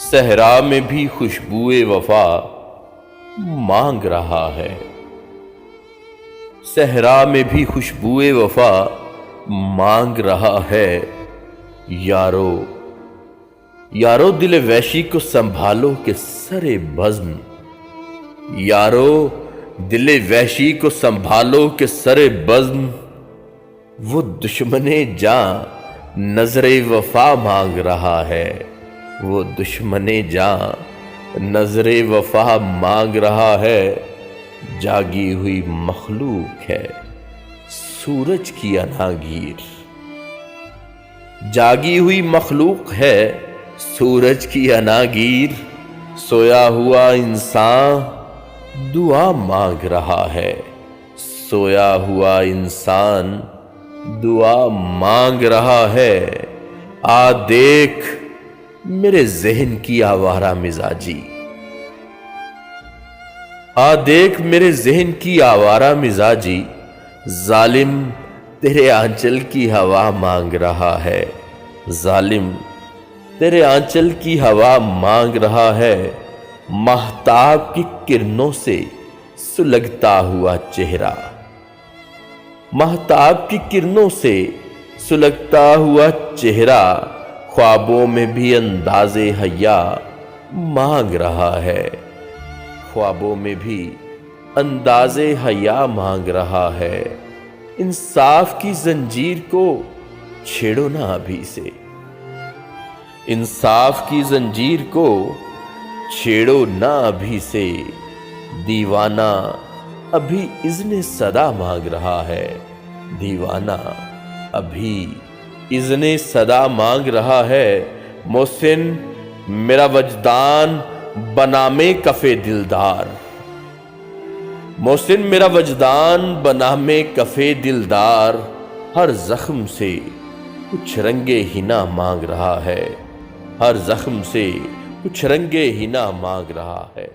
صحرا میں بھی خوشبوئے وفا مانگ رہا ہے، صحرا میں بھی خوشبوئے وفا مانگ رہا ہے۔ یارو یارو دل وحشی کو سنبھالو کہ سر بزم، یارو دل وحشی کو سنبھالو کہ سر بزم، وہ دشمن جاں نظر وفا مانگ رہا ہے، وہ دشمن جاں نظر وفا مانگ رہا ہے۔ جاگی ہوئی مخلوق ہے سورج کی اناگیر، جاگی ہوئی مخلوق ہے سورج کی اناگیر، سویا ہوا انسان دعا مانگ رہا ہے، سویا ہوا انسان دعا مانگ رہا ہے۔ آ دیکھ میرے ذہن کی آوارہ مزاجی، آ دیکھ میرے ذہن کی آوارہ مزاجی، ظالم تیرے آنچل کی ہوا مانگ رہا ہے، ظالم تیرے آنچل کی ہوا مانگ رہا ہے۔ ماہتاب کی کرنوں سے سلگتا ہوا چہرہ، ماہتاب کی کرنوں سے سلگتا ہوا چہرہ، خوابوں میں بھی انداز حیا مانگ رہا ہے، خوابوں میں بھی انداز حیا مانگ رہا ہے۔ انصاف کی زنجیر کو چھیڑو نہ ابھی سے، انصاف کی زنجیر کو چھیڑو نہ ابھی سے، دیوانہ ابھی اذن صدا مانگ رہا ہے، دیوانہ ابھی اذن صدا مانگ رہا ہے۔ محسن میرا وجدان بنامے کف دلدار، محسن میرا وجدان بنامے کف دلدار، ہر زخم سے کچھ رنگ حنا مانگ رہا ہے، ہر زخم سے کچھ رنگ حنا مانگ رہا ہے۔